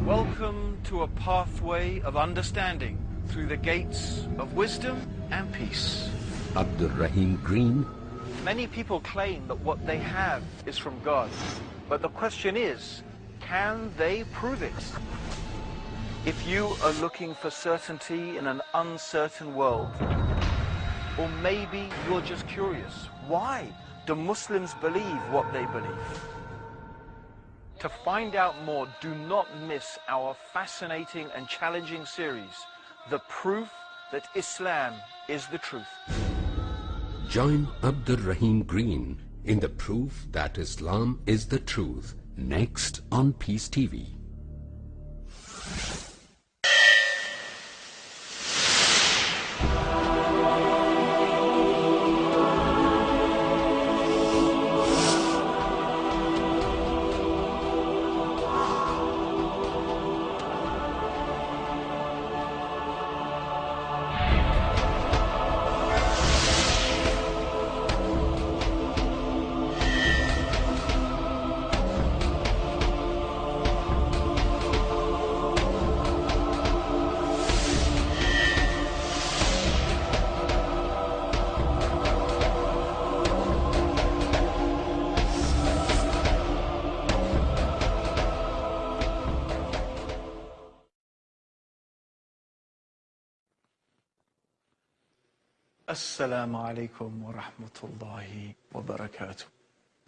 Welcome to a pathway of understanding through the gates of wisdom and peace. Abdul Rahim Green. Many people claim that what they have is from God. But the question is, can they prove it? If you are looking for certainty in an uncertain world, or maybe you're just curious, why do Muslims believe what they believe? To find out more, do not miss our fascinating and challenging series, The Proof that Islam is the Truth. Join Abdul Rahim Green in The Proof that Islam is the Truth, next on Peace TV. Assalamu alaikum wa rahmatullahi wa barakatuh.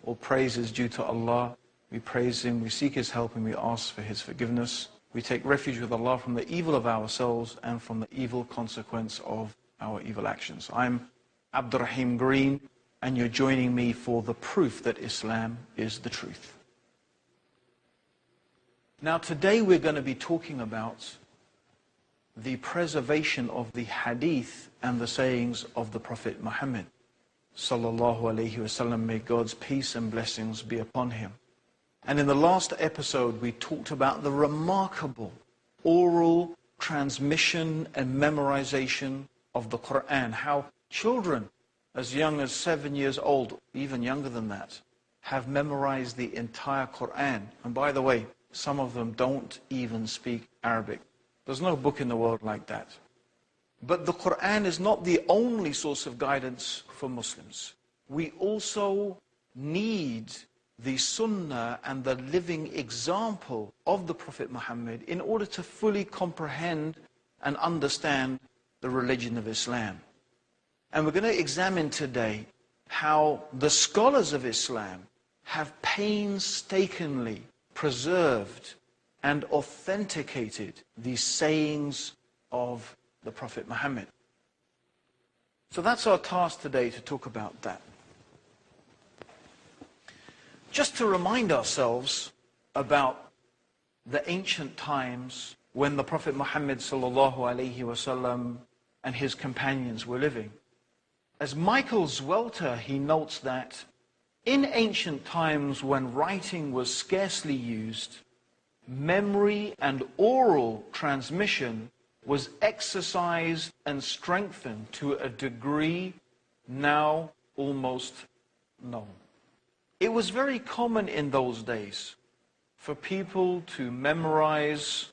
All praise is due to Allah. We praise Him, we seek His help, and we ask for His forgiveness. We take refuge with Allah from the evil of ourselves and from the evil consequence of our evil actions. I'm Abdul Rahim Green, and you're joining me for The Proof that Islam is the Truth. Now today we're going to be talking about the preservation of the hadith and the sayings of the Prophet Muhammad sallallahu alaihi wasallam. May God's peace and blessings be upon him. And in the last episode we talked about the remarkable oral transmission and memorization of the Quran, how children as young as 7 years old, even younger than that, have memorized the entire Quran. And by the way, some of them don't even speak Arabic. There's no book in the world like that. But the Quran is not the only source of guidance for Muslims. We also need the Sunnah and the living example of the Prophet Muhammad in order to fully comprehend and understand the religion of Islam. And we're going to examine today how the scholars of Islam have painstakingly preserved and authenticated the sayings of the Prophet Muhammad. So that's our task today, to talk about that. Just to remind ourselves about the ancient times when the Prophet Muhammad sallallahu alaihi wasallam and his companions were living. As Michael Zwelter, he notes that in ancient times when writing was scarcely used, memory and oral transmission was exercised and strengthened to a degree now almost known. It was very common in those days for people to memorize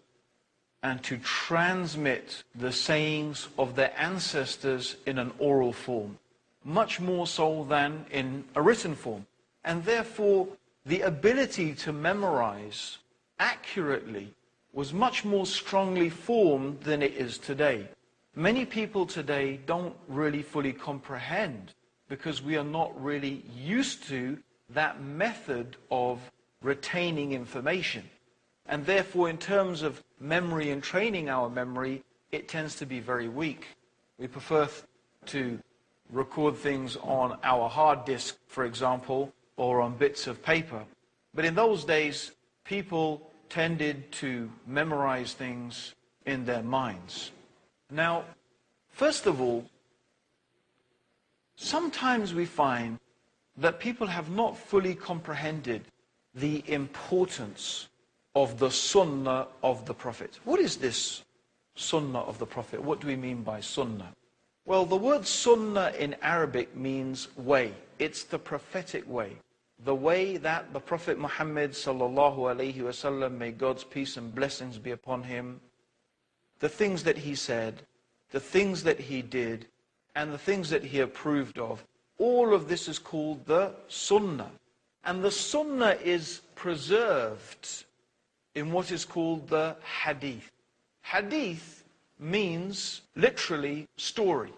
and to transmit the sayings of their ancestors in an oral form, much more so than in a written form. And therefore, the ability to memorize accurately was much more strongly formed than it is today. Many people today don't really fully comprehend because we are not really used to that method of retaining information. And therefore, in terms of memory and training our memory, it tends to be very weak. We prefer to record things on our hard disk, for example, or on bits of paper. But in those days, people tended to memorize things in their minds. Now, first of all, sometimes we find that people have not fully comprehended the importance of the Sunnah of the Prophet. What is this Sunnah of the Prophet? What do we mean by Sunnah? Well, the word Sunnah in Arabic means way. It's the prophetic way. the way that the Prophet Muhammad sallallahu alaihi wasallam, may God's peace and blessings be upon him, the things that he said, the things that he did, and the things that he approved of, all of this is called the Sunnah. And the Sunnah is preserved in what is called the Hadith. Hadith means literally story.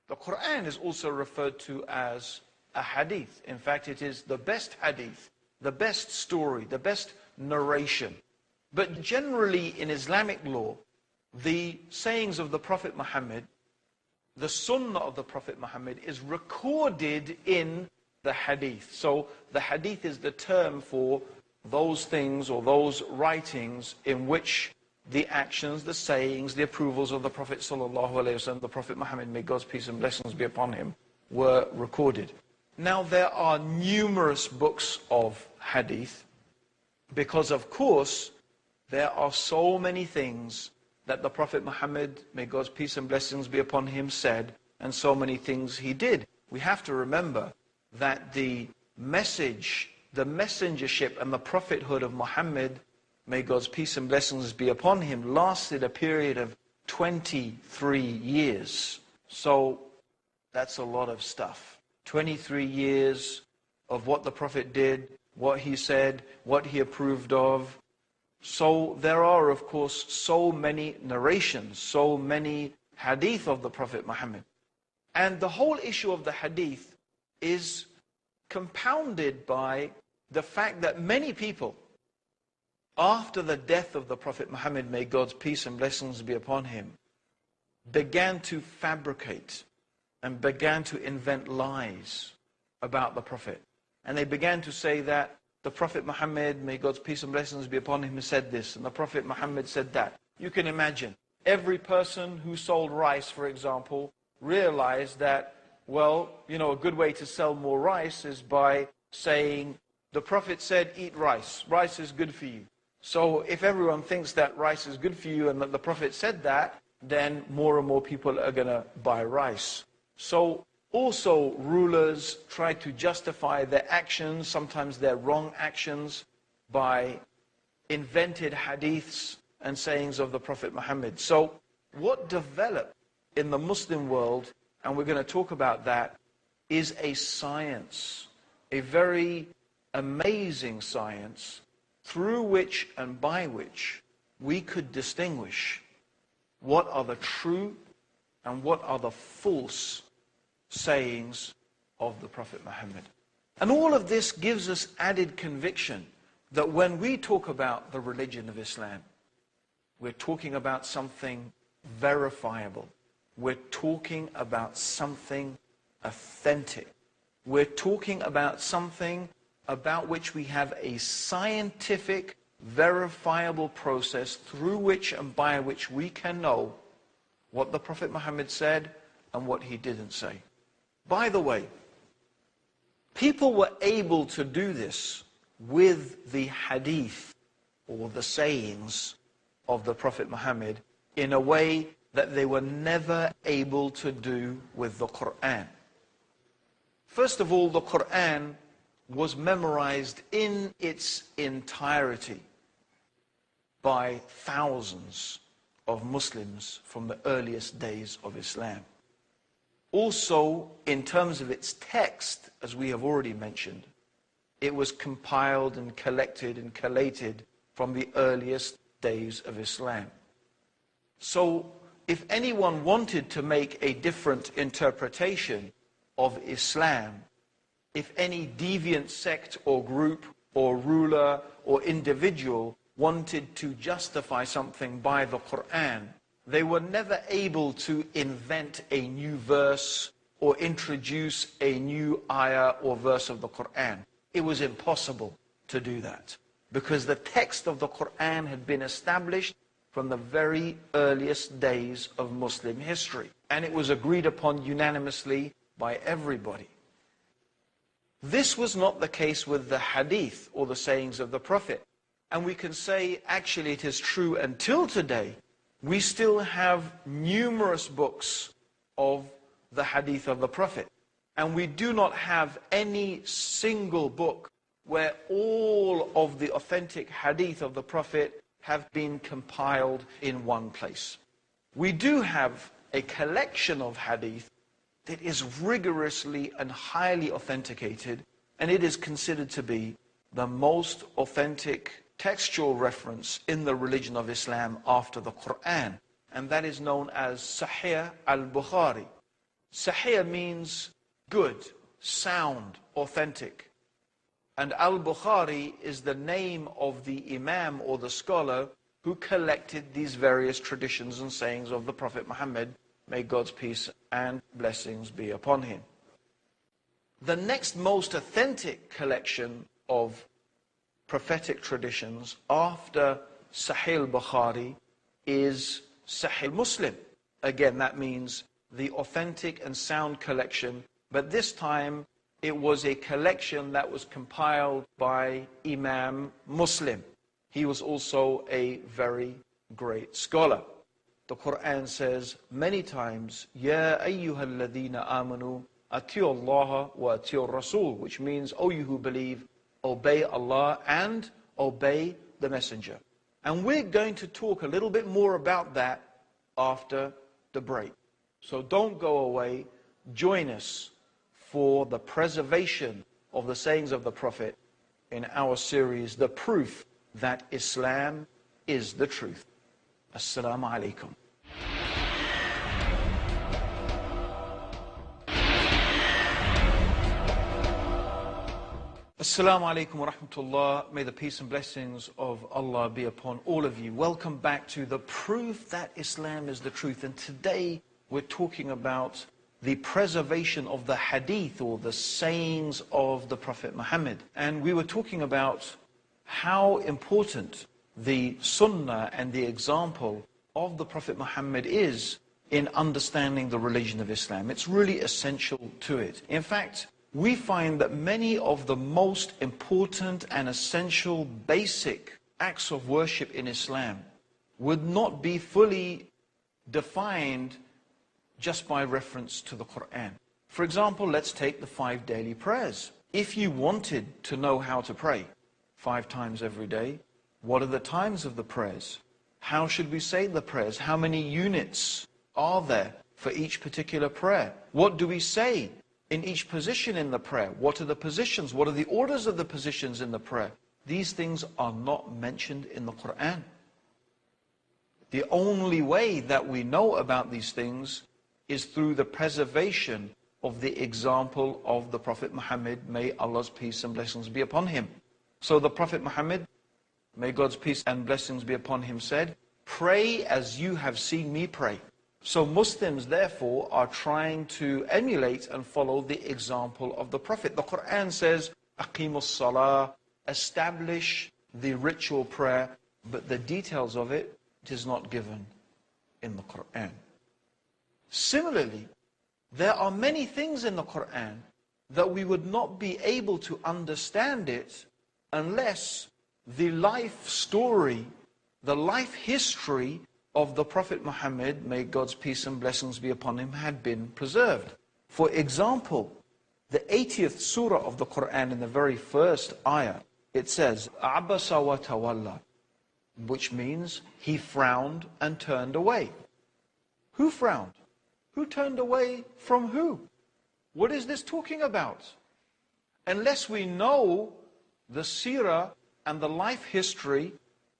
The Quran is also referred to as a Hadith. In fact, it is the best Hadith, the best story, the best narration. But generally in Islamic law, the sayings of the Prophet Muhammad, the Sunnah of the Prophet Muhammad, is recorded in the Hadith. So the Hadith is the term for those things or those writings in which the actions, the sayings, the approvals of the Prophet sallallahu alaihi wasallam, the Prophet Muhammad, may God's peace and blessings be upon him, were recorded. Now there are numerous books of Hadith because, of course, there are so many things that the Prophet Muhammad, may God's peace and blessings be upon him, said, and so many things he did. We have to remember that the message, the messengership and the prophethood of Muhammad, may God's peace and blessings be upon him, lasted a period of 23 years. So that's a lot of stuff. 23 years of what the Prophet did, what he said, what he approved of. So there are, of course, so many narrations, so many hadith of the Prophet Muhammad. And the whole issue of the hadith is compounded by the fact that many people, after the death of the Prophet Muhammad, may God's peace and blessings be upon him, began to fabricate and began to invent lies about the Prophet. And they began to say that the Prophet Muhammad, may God's peace and blessings be upon him, said this, and the Prophet Muhammad said that. You can imagine, every person who sold rice, for example, realized that, well, you know, a good way to sell more rice is by saying, the Prophet said, eat rice. Rice is good for you. So if everyone thinks that rice is good for you and that the Prophet said that, then more and more people are going to buy rice. So also rulers try to justify their actions, sometimes their wrong actions, by invented hadiths and sayings of the Prophet Muhammad. So what developed in the Muslim world, and we're going to talk about that, is a science, a very amazing science, through which and by which we could distinguish what are the true and what are the false sayings of the Prophet Muhammad. And all of this gives us added conviction that when we talk about the religion of Islam, we're talking about something verifiable. We're talking about something authentic. We're talking about something about which we have a scientific, verifiable process through which and by which we can know what the Prophet Muhammad said and what he didn't say. By the way, people were able to do this with the hadith or the sayings of the Prophet Muhammad in a way that they were never able to do with the Quran. First of all, the Quran was memorized in its entirety by thousands of Muslims from the earliest days of Islam. Also, in terms of its text, as we have already mentioned, it was compiled and collected and collated from the earliest days of Islam. So, if anyone wanted to make a different interpretation of Islam, if any deviant sect or group or ruler or individual wanted to justify something by the Quran, they were never able to invent a new verse or introduce a new ayah or verse of the Quran. It was impossible to do that because the text of the Quran had been established from the very earliest days of Muslim history, and it was agreed upon unanimously by everybody. This was not the case with the hadith or the sayings of the Prophet. And we can say, actually, it is true until today. We still have numerous books of the hadith of the Prophet. And we do not have any single book where all of the authentic hadith of the Prophet have been compiled in one place. We do have a collection of hadith that is rigorously and highly authenticated, and it is considered to be the most authentic textual reference in the religion of Islam after the Quran, and that is known as Sahih al-Bukhari. Sahih means good, sound, authentic. And al-Bukhari is the name of the imam or the scholar who collected these various traditions and sayings of the Prophet Muhammad, may God's peace and blessings be upon him. The next most authentic collection of prophetic traditions after Sahih al-Bukhari is Sahih Muslim. Again, that means the authentic and sound collection, but this time it was a collection that was compiled by Imam Muslim. He was also a very great scholar. The Quran says many times, Ya ayyuhal ladhina amanu, atiyu Allah wa atiyu Rasul, which means, O you who believe, obey Allah and obey the Messenger. And we're going to talk a little bit more about that after the break. So don't go away. Join us for the preservation of the sayings of the Prophet in our series, The Proof That Islam is the Truth. Assalamu alaikum. Assalamu alaikum wa rahmatullah. May the peace and blessings of Allah be upon all of you. Welcome back to The Proof That Islam is the Truth. And today we're talking about the preservation of the hadith, or the sayings of the Prophet Muhammad. And we were talking about how important the sunnah and the example of the Prophet Muhammad is in understanding the religion of Islam. It's really essential to it. In fact, we find that many of the most important and essential basic acts of worship in Islam would not be fully defined just by reference to the Quran. For example, let's take the 5 daily prayers. If you wanted to know how to pray 5 times every day, what are the times of the prayers? How should we say the prayers? How many units are there for each particular prayer? What do we say in each position in the prayer? What are the positions? What are the orders of the positions in the prayer? These things are not mentioned in the Quran. The only way that we know about these things is through the preservation of the example of the Prophet Muhammad, may Allah's peace and blessings be upon him. So the Prophet Muhammad, may God's peace and blessings be upon him, said, pray as you have seen me pray. So Muslims therefore are trying to emulate and follow the example of the Prophet. The Quran says, Aqimus Salah, establish the ritual prayer, but the details of it is not given in the Quran. Similarly, there are many things in the Quran that we would not be able to understand it unless the life story, the life history of the Prophet Muhammad, may God's peace and blessings be upon him, had been preserved. For example, the 80th surah of the Quran, in the very first ayah, it says, Abasa wa tawalla, which means he frowned and turned away. Who frowned? Who turned away from who? What is this talking about? Unless we know the seerah and the life history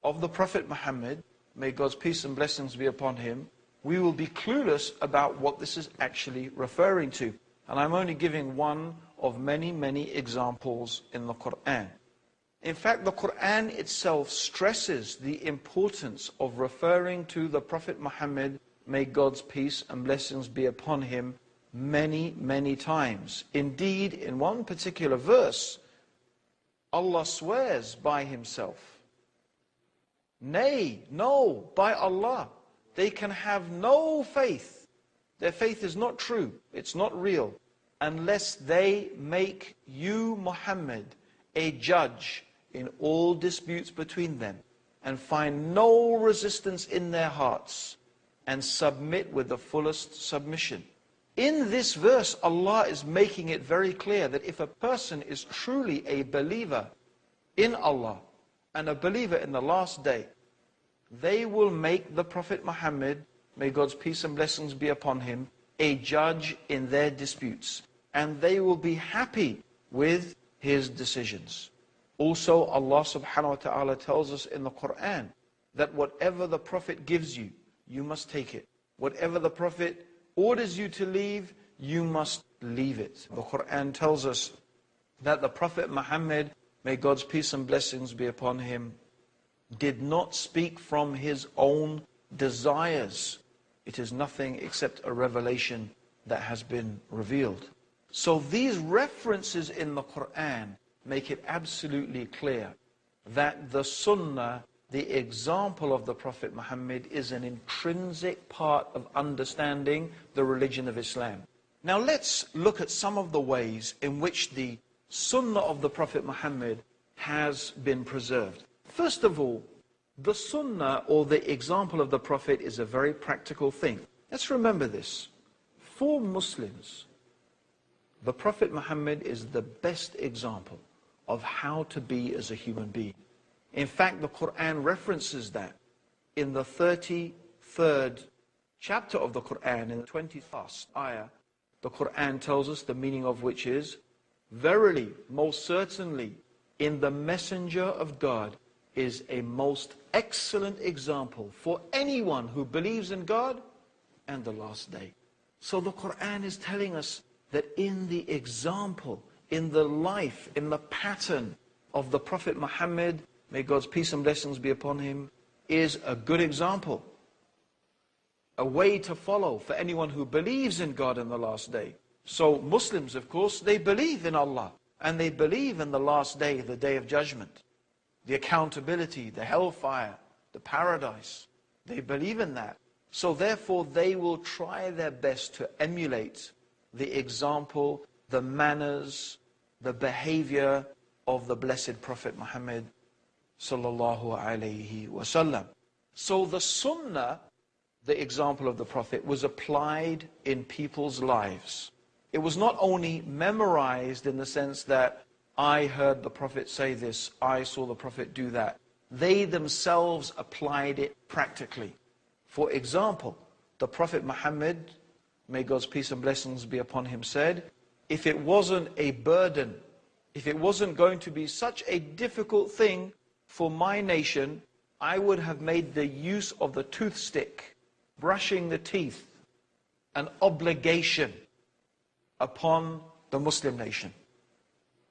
of the Prophet Muhammad, may God's peace and blessings be upon him, we will be clueless about what this is actually referring to. And I'm only giving one of many, many examples in the Quran. In fact, the Quran itself stresses the importance of referring to the Prophet Muhammad, may God's peace and blessings be upon him, many, many times. Indeed, in one particular verse, Allah swears by himself. Nay, no, by Allah, they can have no faith. Their faith is not true, it's not real, unless they make you, Muhammad, a judge in all disputes between them, and find no resistance in their hearts, and submit with the fullest submission. In this verse, Allah is making it very clear that if a person is truly a believer in Allah and a believer in the last day, they will make the Prophet Muhammad, may God's peace and blessings be upon him, a judge in their disputes. And they will be happy with his decisions. Also, Allah subhanahu wa ta'ala tells us in the Quran that whatever the Prophet gives you, you must take it. Whatever the Prophet orders you to leave, you must leave it. The Quran tells us that the Prophet Muhammad, may God's peace and blessings be upon him, did not speak from his own desires. It is nothing except a revelation that has been revealed. So these references in the Quran make it absolutely clear that the Sunnah, the example of the Prophet Muhammad, is an intrinsic part of understanding the religion of Islam. Now let's look at some of the ways in which the Sunnah of the Prophet Muhammad has been preserved. First of all, the Sunnah, or the example of the Prophet, is a very practical thing. Let's remember this. For Muslims, the Prophet Muhammad is the best example of how to be as a human being. In fact, the Quran references that in the 33rd chapter of the Quran, in the 21st ayah. The Quran tells us, the meaning of which is, verily, most certainly, in the messenger of God is a most excellent example for anyone who believes in God and the last day. So the Quran is telling us that in the example, in the life, in the pattern of the Prophet Muhammad, may God's peace and blessings be upon him, is a good example, a way to follow for anyone who believes in God in the last day. So Muslims, of course, they believe in Allah, and they believe in the last day, the day of judgment, the accountability, the hellfire, the paradise. They believe in that. So therefore they will try their best to emulate the example, the manners, the behavior of the blessed Prophet Muhammad sallallahu alayhi wasallam. So the Sunnah, the example of the Prophet, was applied in people's lives. It was not only memorized in the sense that I heard the Prophet say this, I saw the Prophet do that. They themselves applied it practically. For example, the Prophet Muhammad, may God's peace and blessings be upon him, said, if it wasn't a burden, if it wasn't going to be such a difficult thing for my nation, I would have made the use of the toothstick, brushing the teeth, an obligation upon the Muslim nation.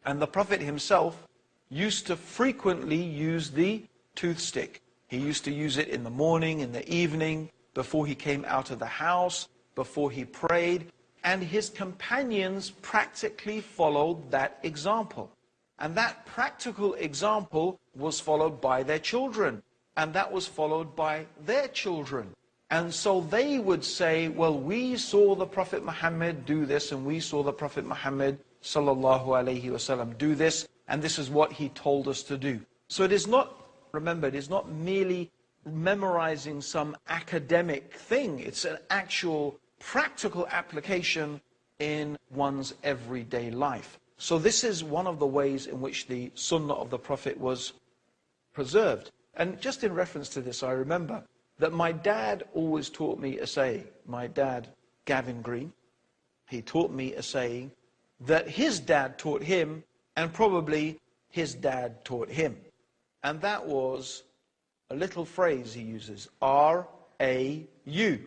And the Prophet himself used to frequently use the toothstick. He used to use it in the morning, in the evening, before he came out of the house, before he prayed. And his companions practically followed that example. And that practical example was followed by their children. And that was followed by their children. And so they would say, well, we saw the Prophet Muhammad do this, and we saw the Prophet Muhammad sallallahu alayhi wasallam do this, and this is what he told us to do. So it is not, remember, it is not merely memorizing some academic thing. It's an actual practical application in one's everyday life. So this is one of the ways in which the Sunnah of the Prophet was preserved. And just in reference to this, I remember that my dad always taught me a saying. My dad, Gavin Green, he taught me a saying that his dad taught him, and probably his dad taught him. And that was a little phrase he uses, R-A-U.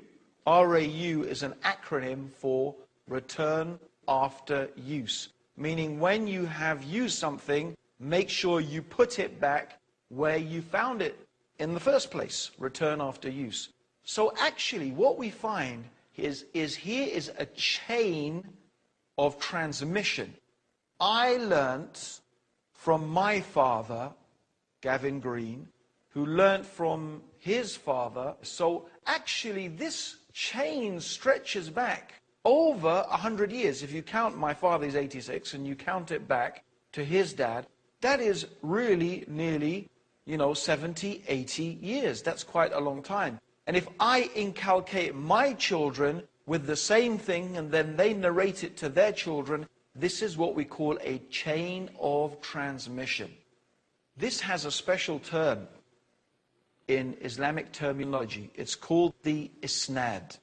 R-A-U is an acronym for return after use. Meaning when you have used something, make sure you put it back where you found it in the first place. Return after use. So actually what we find is here is a chain of transmission. I learnt from my father, Gavin Green, who learnt from his father. So actually this chain stretches back over 100 years. If you count, my father is 86, and you count it back to his dad, that is really nearly, 70, 80 years. That's quite a long time. And if I inculcate my children with the same thing, and then they narrate it to their children. This is what we call a chain of transmission. This has a special term in Islamic terminology. It's called the isnad.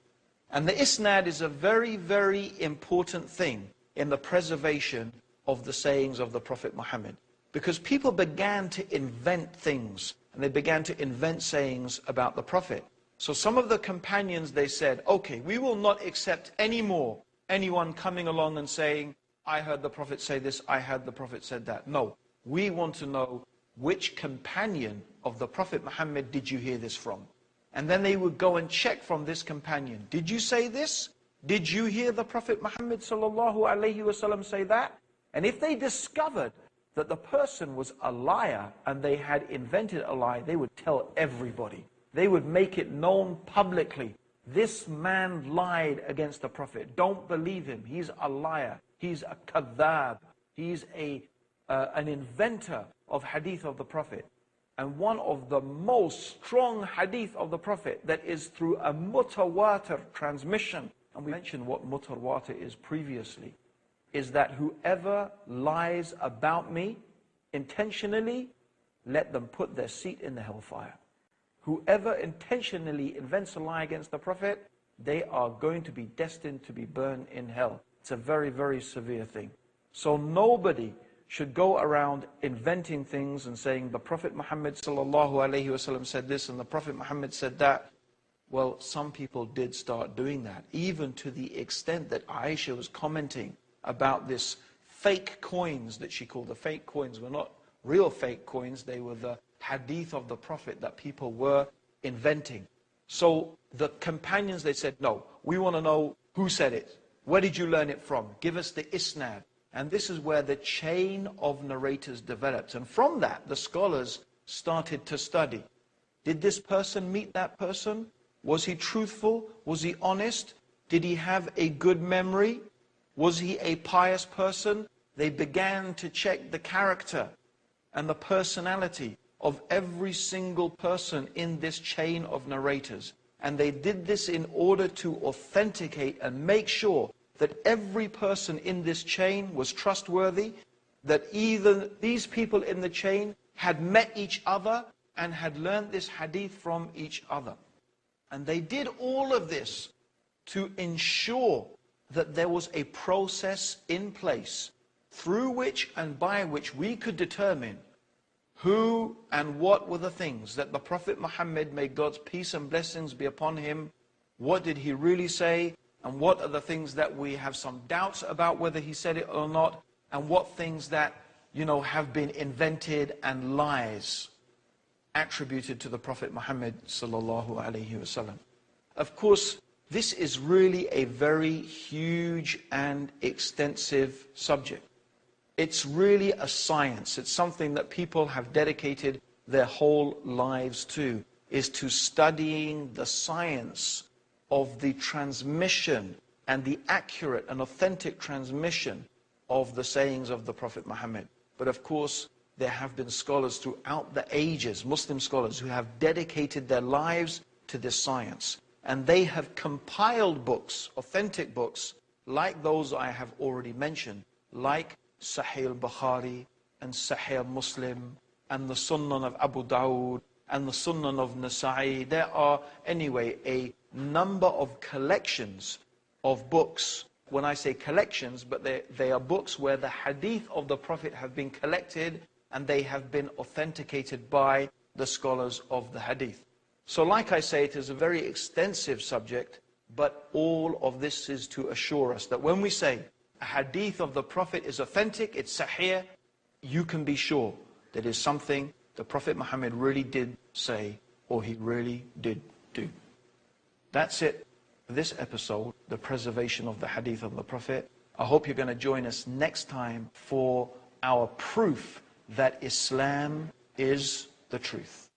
And the isnad is a very, very important thing in the preservation of the sayings of the Prophet Muhammad. Because people began to invent things, and they began to invent sayings about the Prophet. So some of the companions, they said, okay, we will not accept anymore anyone coming along and saying, I heard the Prophet say this, I heard the Prophet said that. No, we want to know which companion of the Prophet Muhammad did you hear this from? And then they would go and check from this companion. Did you say this? Did you hear the Prophet Muhammad sallallahu alaihi wasallam say that? And if they discovered that the person was a liar and they had invented a lie, they would tell everybody. They would make it known publicly. This man lied against the Prophet. Don't believe him. He's a liar. He's a kadhab. He's an inventor of hadith of the Prophet. And one of the most strong hadith of the Prophet that is through a mutawatir transmission, and we mentioned what mutawatir is previously, is that whoever lies about me intentionally, let them put their seat in the hellfire. Whoever intentionally invents a lie against the Prophet, they are going to be destined to be burned in hell. It's a very, very severe thing. So nobody should go around inventing things and saying the Prophet Muhammad sallallahu alaihi wasallam said this and the Prophet Muhammad said that. Well, some people did start doing that, even to the extent that Aisha was commenting about this fake coins that she called. The fake coins were not real fake coins, they were the hadith of the Prophet that people were inventing. So the companions, they said, no, we want to know who said it. Where did you learn it from? Give us the isnad. And this is where the chain of narrators developed. And from that, the scholars started to study. Did this person meet that person? Was he truthful? Was he honest? Did he have a good memory? Was he a pious person? They began to check the character and the personality of every single person in this chain of narrators. And they did this in order to authenticate and make sure that every person in this chain was trustworthy, that either these people in the chain had met each other and had learned this hadith from each other. And they did all of this to ensure that there was a process in place through which and by which we could determine who and what were the things that the Prophet Muhammad, may God's peace and blessings be upon him, what did he really say, and what are the things that we have some doubts about whether he said it or not, and what things that, have been invented and lies attributed to the Prophet Muhammad sallallahu alaihi wasallam. Of course, this is really a very huge and extensive subject. It's really a science. It's something that people have dedicated their whole lives to, is to studying the science of the transmission and the accurate and authentic transmission of the sayings of the Prophet Muhammad. But of course, there have been scholars throughout the ages, Muslim scholars, who have dedicated their lives to this science. And they have compiled books, authentic books, like those I have already mentioned, like Sahih al-Bukhari and Sahih Muslim and the Sunan of Abu Dawud and the Sunan of Nasa'i. There are, anyway, a number of collections of books. When I say collections, but they are books where the hadith of the Prophet have been collected and they have been authenticated by the scholars of the hadith. So like I say, it is a very extensive subject, but all of this is to assure us that when we say a hadith of the Prophet is authentic, it's sahih, you can be sure that is something the Prophet Muhammad really did say or he really did do. That's it for this episode, the preservation of the hadith of the Prophet. I hope you're going to join us next time for our proof that Islam is the truth.